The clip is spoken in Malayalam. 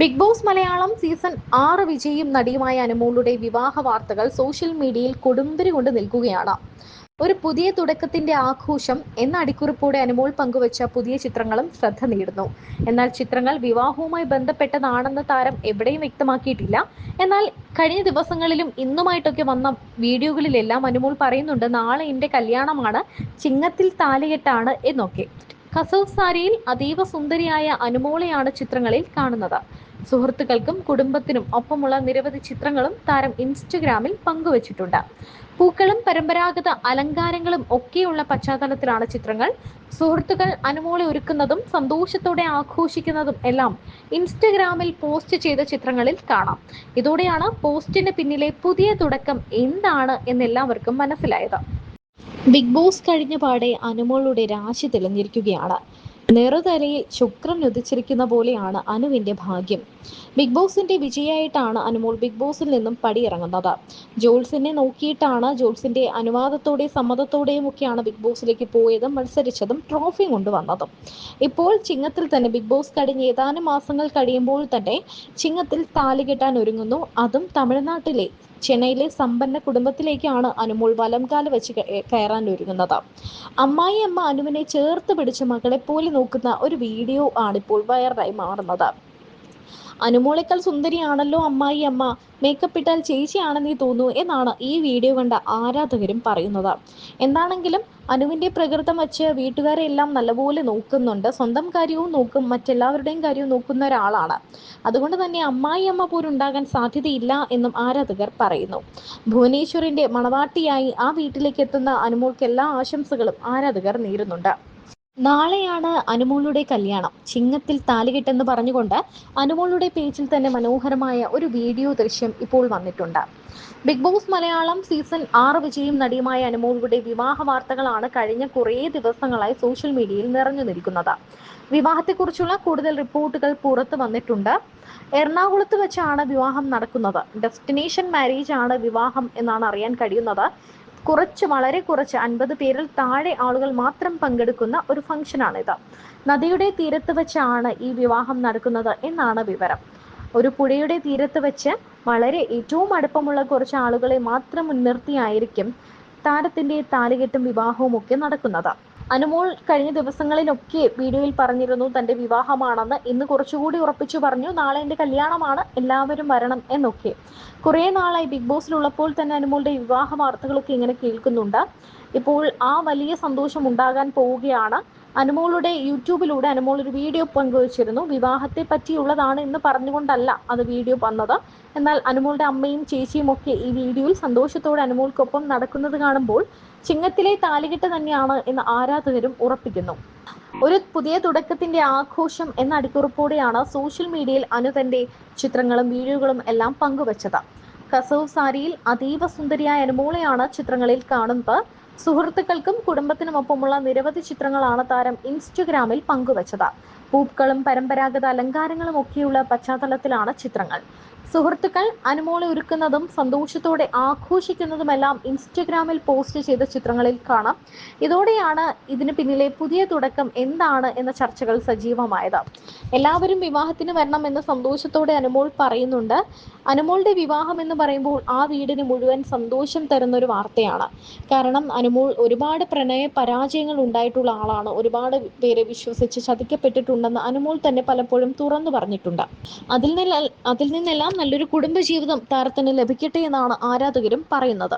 ബിഗ് ബോസ് മലയാളം സീസൺ 6 വിജയിയും നടിയുമായ അനുമോളുടെ വിവാഹ വാർത്തകൾ സോഷ്യൽ മീഡിയയിൽ കൊടുമ്പിരി കൊണ്ട് നിൽക്കുകയാണ്. ഒരു പുതിയ തുടക്കത്തിന്റെ ആഘോഷം എന്ന അടിക്കുറിപ്പോടെ അനുമോൾ പങ്കുവച്ച പുതിയ ചിത്രങ്ങളും ശ്രദ്ധ നേടുന്നു. എന്നാൽ ചിത്രങ്ങൾ വിവാഹവുമായി ബന്ധപ്പെട്ടതാണെന്ന് താരം എവിടെയും വ്യക്തമാക്കിയിട്ടില്ല. എന്നാൽ കഴിഞ്ഞ ദിവസങ്ങളിലും ഇന്നുമായിട്ടൊക്കെ വന്ന വീഡിയോകളിലെല്ലാം അനുമോൾ പറയുന്നുണ്ട്, നാളെ എന്റെ കല്യാണമാണ്, ചിങ്ങത്തിൽ താലികെട്ടാണ് എന്നൊക്കെ. കസവ് സാരിയിൽ അതീവ സുന്ദരിയായ അനുമോളെയാണ് ചിത്രങ്ങളിൽ കാണുന്നത്. സുഹൃത്തുക്കൾക്കും കുടുംബത്തിനും ഒപ്പമുള്ള നിരവധി ചിത്രങ്ങളും താരം ഇൻസ്റ്റഗ്രാമിൽ പങ്കുവച്ചിട്ടുണ്ട്. പൂക്കളും പരമ്പരാഗത അലങ്കാരങ്ങളും ഒക്കെയുള്ള പശ്ചാത്തലത്തിലാണ് ചിത്രങ്ങൾ. സുഹൃത്തുക്കൾ അനുമോളെ ഒരുക്കുന്നതും സന്തോഷത്തോടെ ആഘോഷിക്കുന്നതും എല്ലാം ഇൻസ്റ്റഗ്രാമിൽ പോസ്റ്റ് ചെയ്ത ചിത്രങ്ങളിൽ കാണാം. ഇതോടെയാണ് പോസ്റ്റിന് പിന്നിലെ പുതിയ തുടക്കം എന്താണ് എന്നെല്ലാവർക്കും മനസ്സിലായത്. ബിഗ് ബോസ് കഴിഞ്ഞ പാടെ അനുമോളുടെ രാശി തെളിഞ്ഞിരിക്കുകയാണ്. നെറുതലയിൽ ശുക്രൻ ഉദിച്ചിരിക്കുന്ന പോലെയാണ് അനുവിന്റെ ഭാഗ്യം. ബിഗ് ബോസിന്റെ വിജയായിട്ടാണ് അനുമോൾ ബിഗ് ബോസിൽ നിന്നും പടിയിറങ്ങുന്നത്. ജോൾസിനെ നോക്കിയിട്ടാണ്, ജോൾസിന്റെ അനുവാദത്തോടെ സമ്മതത്തോടെയും ഒക്കെയാണ് ബിഗ് ബോസിലേക്ക് പോയതും മത്സരിച്ചതും ട്രോഫിയും കൊണ്ടുവന്നതും. ഇപ്പോൾ ചിങ്ങത്തിൽ തന്നെ ബിഗ് ബോസ് കഴിഞ്ഞ് ഏതാനും മാസങ്ങൾ കഴിയുമ്പോൾ തന്നെ ചിങ്ങത്തിൽ താലി കെട്ടാൻ ഒരുങ്ങുന്നു. അതും തമിഴ്നാട്ടിലെ ചെന്നൈയിലെ സമ്പന്ന കുടുംബത്തിലേക്കാണ് അനുമോൾ വലംകാല് വെച്ച് കയറാൻ ഒരുങ്ങുന്നത്. അമ്മായിയമ്മ അനുവിനെ ചേർത്ത് പിടിച്ച് മകളെ പോലെ നോക്കുന്ന ഒരു വീഡിയോ ആണിപ്പോൾ വൈറലായി മാറുന്നത്. അനുമോളേക്കാൾ സുന്ദരിയാണല്ലോ അമ്മായി അമ്മ, മേക്കപ്പ് ഇട്ടാൽ ചേച്ചിയാണെന്നേ തോന്നൂ എന്നാണ് ഈ വീഡിയോ കണ്ട ആരാധകരും പറയുന്നത്. എന്താണെങ്കിലും അനുവിന്റെ പ്രകൃതം വച്ച് വീട്ടുകാരെ എല്ലാം നല്ലപോലെ നോക്കുന്നുണ്ട്. സ്വന്തം കാര്യവും നോക്കും, മറ്റെല്ലാവരുടെയും കാര്യവും നോക്കുന്ന ഒരാളാണ്. അതുകൊണ്ട് തന്നെ അമ്മായി അമ്മ പോലുണ്ടാകാൻ സാധ്യതയില്ല എന്നും ആരാധകർ പറയുന്നു. ഭുവനേശ്വറിന്റെ മണവാട്ടിയായി ആ വീട്ടിലേക്ക് എത്തുന്ന അനുമോൾക്ക് എല്ലാ ആശംസകളും ആരാധകർ നേരുന്നുണ്ട്. നാളെയാണ് അനുമോളുടെ കല്യാണം, ചിങ്ങത്തിൽ താലികെട്ടെന്ന് പറഞ്ഞുകൊണ്ട് അനുമോളുടെ പേജിൽ തന്നെ മനോഹരമായ ഒരു വീഡിയോ ദൃശ്യം ഇപ്പോൾ വന്നിട്ടുണ്ട്. ബിഗ് ബോസ് മലയാളം സീസൺ 6 വിജയിയും നടിയുമായ അനുമോളുടെ വിവാഹ വാർത്തകളാണ് കഴിഞ്ഞ കുറേ ദിവസങ്ങളായി സോഷ്യൽ മീഡിയയിൽ നിറഞ്ഞു നിൽക്കുന്നത്. വിവാഹത്തെക്കുറിച്ചുള്ള കൂടുതൽ റിപ്പോർട്ടുകൾ പുറത്തു വന്നിട്ടുണ്ട്. എറണാകുളത്ത് വെച്ചാണ് വിവാഹം നടക്കുന്നത്. ഡെസ്റ്റിനേഷൻ മാരേജ് ആണ് വിവാഹം എന്നാണ് അറിയാൻ കഴിയുന്നത്. വളരെ കുറച്ച് 50 പേരിൽ താഴെ ആളുകൾ മാത്രം പങ്കെടുക്കുന്ന ഒരു ഫംഗ്ഷനാണിത്. നദിയുടെ തീരത്ത് വെച്ചാണ് ഈ വിവാഹം നടക്കുന്നത് എന്നാണ് വിവരം. ഒരു പുഴയുടെ തീരത്ത് വെച്ച് ഏറ്റവും അടുപ്പമുള്ള കുറച്ച് ആളുകളെ മാത്രം മുൻനിർത്തിയായിരിക്കും താരത്തിന്റെ താലികെട്ടും വിവാഹവും ഒക്കെ നടക്കുന്നത്. അനുമോൾ കഴിഞ്ഞ ദിവസങ്ങളിലൊക്കെ വീഡിയോയിൽ പറഞ്ഞിരുന്നു തന്റെ വിവാഹമാണെന്ന്. ഇന്ന് കുറച്ചുകൂടി ഉറപ്പിച്ചു പറഞ്ഞു, നാളെ എന്റെ കല്യാണമാണ്, എല്ലാവരും വരണം എന്നൊക്കെ. കുറേ നാളായി ബിഗ് ബോസിലുള്ളപ്പോൾ തന്നെ അനുമോളുടെ വിവാഹ വാർത്തകളൊക്കെ ഇങ്ങനെ കേൾക്കുന്നുണ്ട്. ഇപ്പോൾ ആ വലിയ സന്തോഷം ഉണ്ടാകാൻ പോവുകയാണ്. അനുമോളുടെ യൂട്യൂബിലൂടെ അനുമോൾ ഒരു വീഡിയോ പങ്കുവച്ചിരുന്നു. വിവാഹത്തെ പറ്റിയുള്ളതാണ് എന്ന് പറഞ്ഞുകൊണ്ടല്ല അത് വീഡിയോ വന്നത്. എന്നാൽ അനുമോളുടെ അമ്മയും ചേച്ചിയും ഒക്കെ ഈ വീഡിയോയിൽ സന്തോഷത്തോടെ അനുമോൾക്കൊപ്പം നടക്കുന്നത് കാണുമ്പോൾ ചിങ്ങത്തിലെ താലികെട്ട് തന്നെയാണ് എന്ന് ആരാധകരും ഉറപ്പിക്കുന്നു. ഒരു പുതിയ തുടക്കത്തിന്റെ ആഘോഷം എന്ന അടിക്കുറിപ്പോടെയാണ് സോഷ്യൽ മീഡിയയിൽ അനു തന്റെ ചിത്രങ്ങളും വീഡിയോകളും എല്ലാം പങ്കുവച്ചത്. കസവ് സാരിയിൽ അതീവ സുന്ദരിയായ അനുമോളെയാണ് ചിത്രങ്ങളിൽ കാണുന്നത്. സുഹൃത്തുക്കൾക്കും കുടുംബത്തിനുമൊപ്പമുള്ള നിരവധി ചിത്രങ്ങളാണ് താരം ഇൻസ്റ്റഗ്രാമിൽ പങ്കുവച്ചത്. പൂക്കളും പരമ്പരാഗത അലങ്കാരങ്ങളും ഒക്കെയുള്ള പശ്ചാത്തലത്തിലാണ് ചിത്രങ്ങൾ. സുഹൃത്തുക്കൾ അനുമോളെ ഒരുക്കുന്നതും സന്തോഷത്തോടെ ആഘോഷിക്കുന്നതുമെല്ലാം ഇൻസ്റ്റഗ്രാമിൽ പോസ്റ്റ് ചെയ്ത ചിത്രങ്ങളിൽ കാണാം. ഇതോടെയാണ് ഇതിന് പിന്നിലെ പുതിയ തുടക്കം എന്താണ് എന്ന ചർച്ചകൾ സജീവമായത്. എല്ലാവരും വിവാഹത്തിന് വരണം എന്ന് സന്തോഷത്തോടെ അനുമോൾ പറയുന്നുണ്ട്. അനുമോളുടെ വിവാഹം എന്ന് പറയുമ്പോൾ ആ വീടിന് മുഴുവൻ സന്തോഷം തരുന്ന ഒരു വാർത്തയാണ്. കാരണം അനുമോൾ ഒരുപാട് പ്രണയ പരാജയങ്ങൾ ഉണ്ടായിട്ടുള്ള ആളാണ്. ഒരുപാട് പേരെ വിശ്വസിച്ച് ചതിക്കപ്പെട്ടിട്ടുണ്ടെന്ന് അനുമോൾ തന്നെ പലപ്പോഴും തുറന്നു പറഞ്ഞിട്ടുണ്ട്. അതിൽ നിന്നെല്ലാം നല്ലൊരു കുടുംബജീവിതം താരത്തിന് ലഭിക്കട്ടെ എന്നാണ് ആരാധകരും പറയുന്നത്.